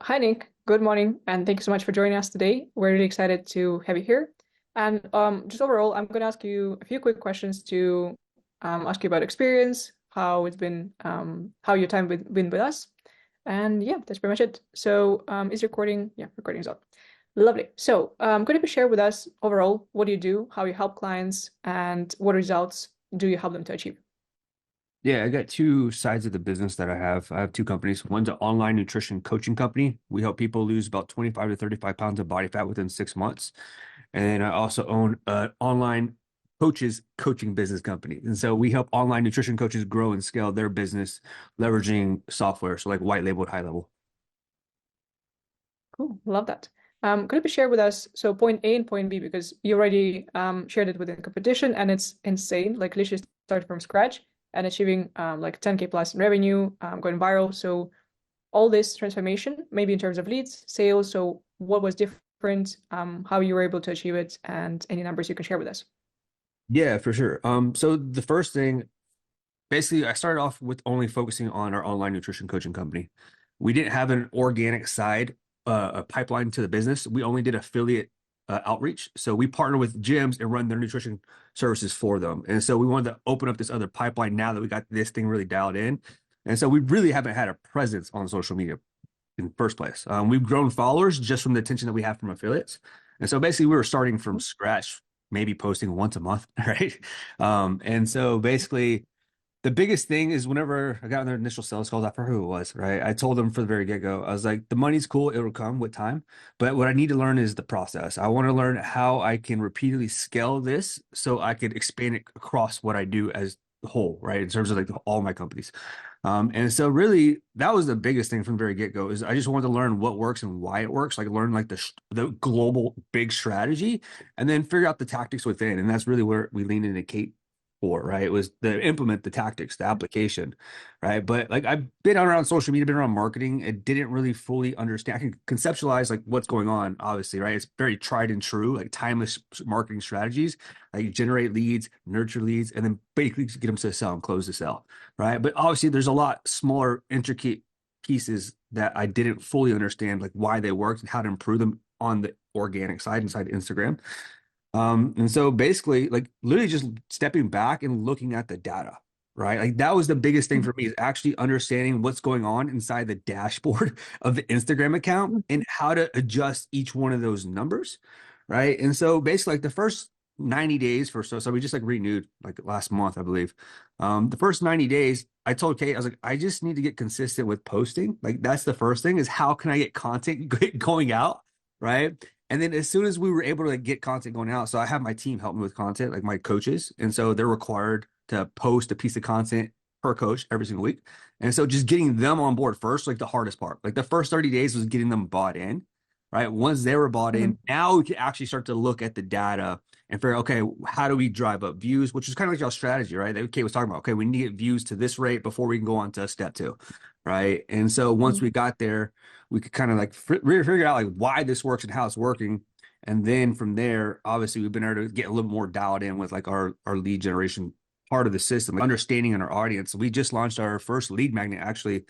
Hi, Nick. Good morning, and thank you so much for joining us today. We're really excited to have you here. And just overall, I'm going to ask you a few quick questions to ask you about experience, how it's been, how your time been with us. And yeah, that's pretty much it. So is recording? Yeah, recording is up. Lovely. So could you please share with us overall what do you do, how you help clients, and what results do you help them to achieve? Yeah, I got two sides of the business that I have. I have two companies. One's an online nutrition coaching company. We help people lose about 25 to 35 pounds of body fat within 6 months. And then I also own an online coaches coaching business company. And so we help online nutrition coaches grow and scale their business leveraging software. So like white labeled, high level. Cool, love that. Could you please share with us, so point A and point B, because you already shared it within competition and it's insane, like literally starting from scratch and achieving like 10K plus in revenue, going viral. So all this transformation, maybe in terms of leads, sales, so what was different, how you were able to achieve it, and any numbers you can share with us. Yeah, for sure. So the first thing, basically, I started off with only focusing on our online nutrition coaching company. We didn't have an organic side, a pipeline to the business. We only did affiliate outreach. So we partner with gyms and run their nutrition services for them. And so we wanted to open up this other pipeline now that we got this thing really dialed in. And so we really haven't had a presence on social media in the first place. We've grown followers just from the attention that we have from affiliates. And so basically we were starting from scratch, maybe posting once a month, right? And so basically the biggest thing is whenever I got on their initial sales calls, I forgot who it was, right? I told them from the very get-go, I was like, the money's cool, it'll come with time. But what I need to learn is the process. I want to learn how I can repeatedly scale this so I could expand it across what I do as the whole, right? In terms of like all my companies. And so really that was the biggest thing from the very get-go is I just wanted to learn what works and why it works, like learn like the global big strategy and then figure out the tactics within. And that's really where we lean into Kate for, right? It was to implement the tactics, the application, right? But like I've been around social media, been around marketing, and didn't really fully understand. I can conceptualize like what's going on, obviously, right? It's very tried and true, like timeless marketing strategies, like generate leads, nurture leads, and then basically get them to sell and close the sell, right? But obviously, there's a lot smaller, intricate pieces that I didn't fully understand, like why they worked and how to improve them on the organic side inside Instagram. And so basically, like literally just stepping back and looking at the data, right? Like that was the biggest thing for me is actually understanding what's going on inside the dashboard of the Instagram account and how to adjust each one of those numbers, right? And so basically, like the first 90 days for so we just like renewed like last month, I believe. The first 90 days, I told Kate, I was like, I just need to get consistent with posting. Like that's the first thing is how can I get content going out, right? And then as soon as we were able to like get content going out, so I have my team help me with content, like my coaches, and so they're required to post a piece of content per coach every single week. And so just getting them on board first, like the hardest part, like the first 30 days was getting them bought in, right? Once they were bought Mhm. in, now we can actually start to look at the data and figure, okay, how do we drive up views? Which is kind of like your strategy, right? That Kate was talking about. Okay, we need to get views to this rate before we can go on to step two, right? And so once we got there, we could kind of like figure out like why this works and how it's working. And then from there, obviously, we've been able to get a little more dialed in with like our lead generation part of the system, like understanding in our audience. We just launched our first lead magnet actually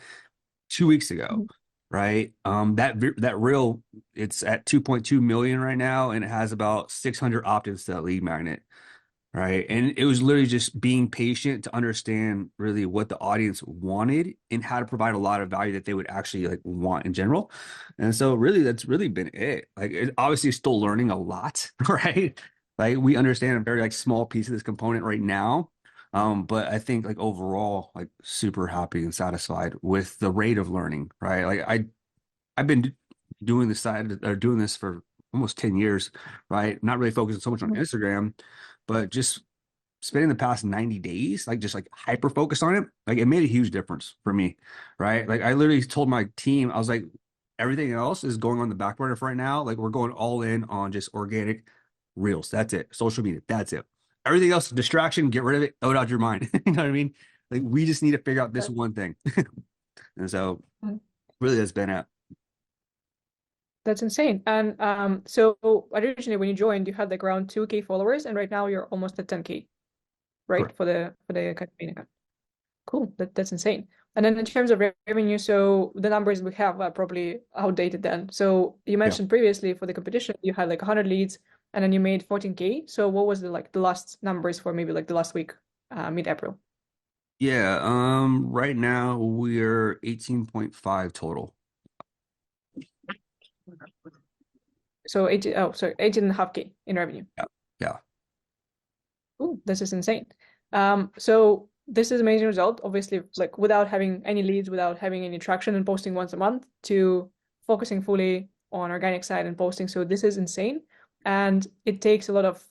2 weeks ago, right? That reel, it's at 2.2 million right now, and it has about 600 opt-ins to that lead magnet. Right. And it was literally just being patient to understand really what the audience wanted and how to provide a lot of value that they would actually like want in general. And so really that's really been it. Like it obviously still learning a lot, right? Like we understand a very like small piece of this component right now. But I think like overall, like super happy and satisfied with the rate of learning, right? Like I've been doing this side or doing this for almost 10 years, right? Not really focusing so much on Instagram, but just spending the past 90 days, like just like hyper focused on it, like it made a huge difference for me, right? Like I literally told my team, I was like, everything else is going on the back burner for right now. Like we're going all in on just organic reels. That's it. Social media. That's it. Everything else, distraction, get rid of it, throw it out your mind. You know what I mean? Like we just need to figure out this one thing. And so Mhm. really that's been it. That's insane. And so originally when you joined, you had like around 2K followers, and right now you're almost at 10K, right? Correct. For the academy account. Cool. That's insane. And then in terms of revenue, so the numbers we have are probably outdated then. So you Yeah. mentioned previously for the competition, you had like 100 leads and then you made 14K. So what was the last numbers for maybe like the last week, mid-April? Yeah, right now we're 18.5 total. So 80, oh, sorry, 18.5K in revenue. Yeah. Yeah. Ooh, this is insane. So this is amazing result, obviously, like without having any leads, without having any traction and posting once a month to focusing fully on organic side and posting. So this is insane. And it takes a lot of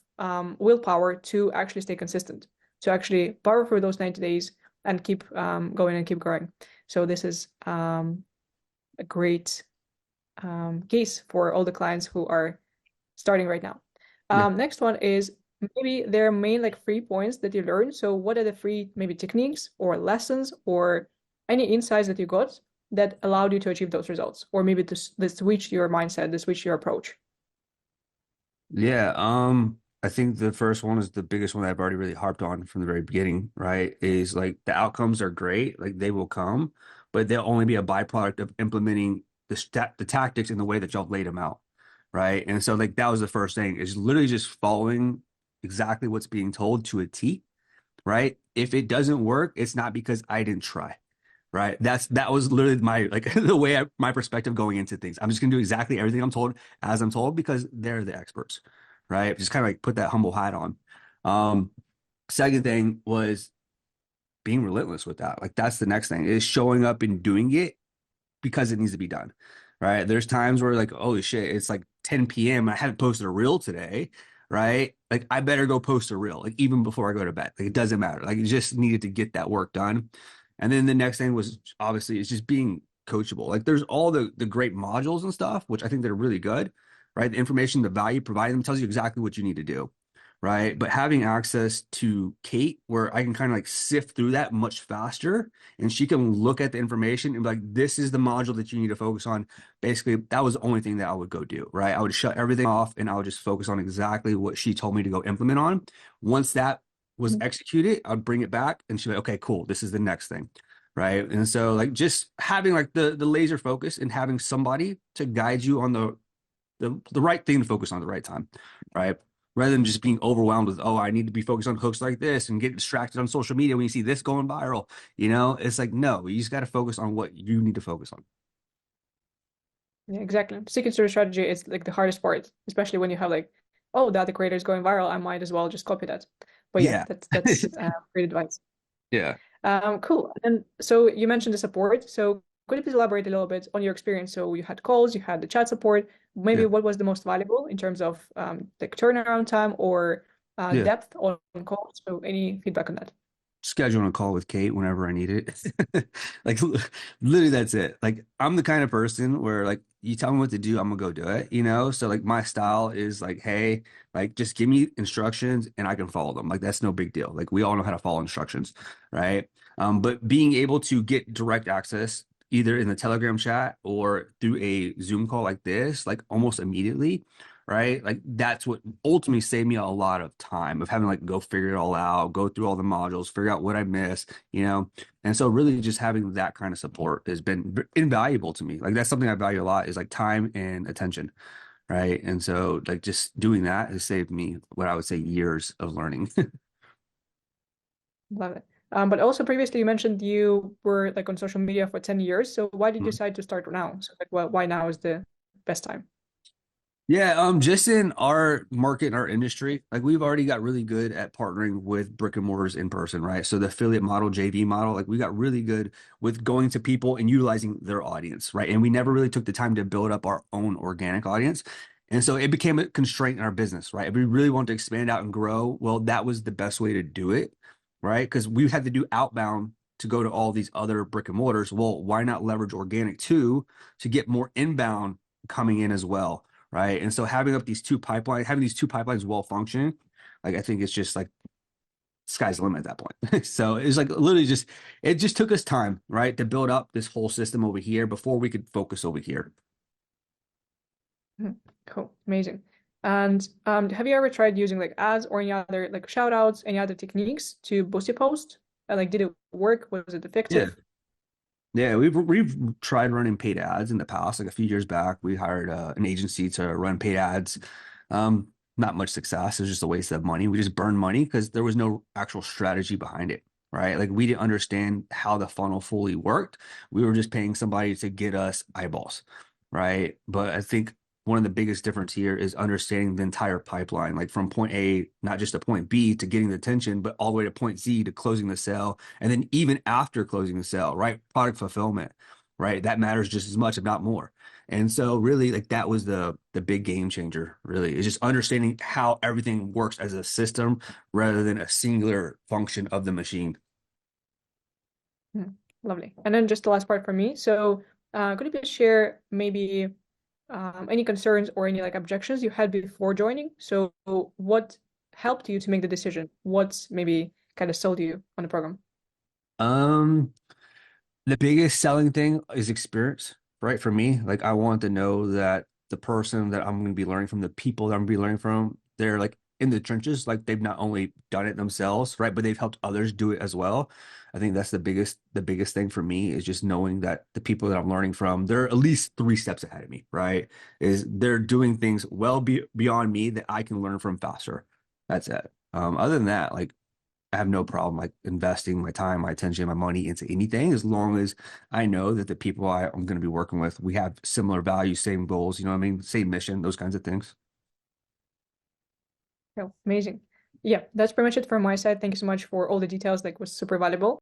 willpower to actually stay consistent, to actually power through those 90 days and keep going and keep growing. So this is a great case for all the clients who are starting right now. Yeah. Next one is maybe their main like 3 points that you learned. So what are the three maybe techniques or lessons or any insights that you got that allowed you to achieve those results? Or maybe to switch your mindset, to switch your approach? Yeah, I think the first one is the biggest one that I've already really harped on from the very beginning, right? Is like the outcomes are great, like they will come, but they'll only be a byproduct of implementing the tactics in the way that y'all laid them out, right? And so like that was the first thing is literally just following exactly what's being told to a T, right? If it doesn't work, it's not because I didn't try, right? That was literally my like the way my perspective going into things. I'm just gonna do exactly everything I'm told as I'm told because they're the experts, right? Just kind of like put that humble hat on. Um, Second thing was being relentless with that. Like that's the next thing is showing up and doing it because it needs to be done. Right. There's times where like, holy shit, it's like 10 p.m. I haven't posted a reel today. Right. Like I better go post a reel, like even before I go to bed. Like it doesn't matter. Like it just needed to get that work done. And then the next thing was obviously it's just being coachable. Like there's all the great modules and stuff, which I think they're really good. Right. The information, the value provided them tells you exactly what you need to do right? But having access to Kate, where I can kind of like sift through that much faster, and she can look at the information and be like, "This is the module that you need to focus on." Basically, that was the only thing that I would go do, right? I would shut everything off and I would just focus on exactly what she told me to go implement on. Once that was executed, I'd bring it back, and she'd be like, "Okay, cool. This is the next thing." Right. And so like just having like the laser focus and having somebody to guide you on the right thing to focus on at the right time, right? Rather than just being overwhelmed with, oh, I need to be focused on hooks like this and get distracted on social media when you see this going viral. It's like, no, you just got to focus on what you need to focus on. Yeah, exactly. Sticking to the strategy is like the hardest part, especially when you have like, oh, the other creator is going viral. I might as well just copy that. But yeah, Yeah. that's great advice. Yeah. Cool. And so you mentioned the support. So could you please elaborate a little bit on your experience? So you had calls, you had the chat support. Maybe Yeah. what was the most valuable in terms of like turnaround time or Yeah. depth on calls? So any feedback on that? Scheduling a call with Kate whenever I need it. Like literally that's it. Like I'm the kind of person where like you tell me what to do, I'm gonna go do it. So like my style is like, hey, like just give me instructions and I can follow them. Like that's no big deal. Like we all know how to follow instructions, right? But being able to get direct access either in the Telegram chat or through a Zoom call like this, like almost immediately, right? Like that's what ultimately saved me a lot of time of having like go figure it all out, go through all the modules, figure out what I missed. And so really just having that kind of support has been invaluable to me. Like that's something I value a lot is like time and attention, right? And so like just doing that has saved me what I would say years of learning. Love it. But also previously you mentioned you were like on social media for 10 years. So why did you decide to start now? So like why now is the best time? Yeah, just in our market and our industry, like we've already got really good at partnering with brick and mortars in person, right? So the affiliate model, JV model, like we got really good with going to people and utilizing their audience, right? And we never really took the time to build up our own organic audience. And so it became a constraint in our business, right? If we really want to expand out and grow, well, that was the best way to do it, right? Because we had to do outbound to go to all these other brick and mortars. Well, why not leverage organic too to get more inbound coming in as well? Right. And so having these two pipelines well functioning, like I think it's just like sky's the limit at that point. So it's like literally it just took us time, right, to build up this whole system over here before we could focus over here. Mhm. Cool. Amazing. And have you ever tried using like ads or any other like shout outs, any other techniques to boost your post? Like did it work? Was it Yeah. effective? Yeah, we've tried running paid ads in the past. Like a few years back, we hired an agency to run paid ads. Not much success. It was just a waste of money. We just burned money because there was no actual strategy behind it, right? Like we didn't understand how the funnel fully worked. We were just paying somebody to get us eyeballs, right? But I think one of the biggest difference here is understanding the entire pipeline, like from point A, not just to point B to getting the attention, but all the way to point Z to closing the sale. And then even after closing the sale, right? Product fulfillment, right? That matters just as much, if not more. And so really like that was the big game changer, really, is just understanding how everything works as a system rather than a singular function of the machine. Mhm. Lovely. And then just the last part for me. So, could you please share maybe any concerns or any like objections you had before joining? So, what helped you to make the decision? What's maybe kind of sold you on the program? Um, The biggest selling thing is experience, right? For me, like I want to know that the person that I'm going to be learning from, the people that I'm going to be learning from, they're like in the trenches, like they've not only done it themselves, right, but they've helped others do it as well. I think that's the biggest thing for me is just knowing that the people that I'm learning from, they're at least 3 steps ahead of me, right? Is they're doing things well beyond me that I can learn from faster. That's it. Other than that, like I have no problem like investing my time, my attention, my money into anything as long as I know that the people I'm going to be working with, we have similar values, same goals, you know what I mean? Same mission, those kinds of things. Oh, amazing. Yeah, that's pretty much it from my side. Thank you so much for all the details. Like, was super valuable.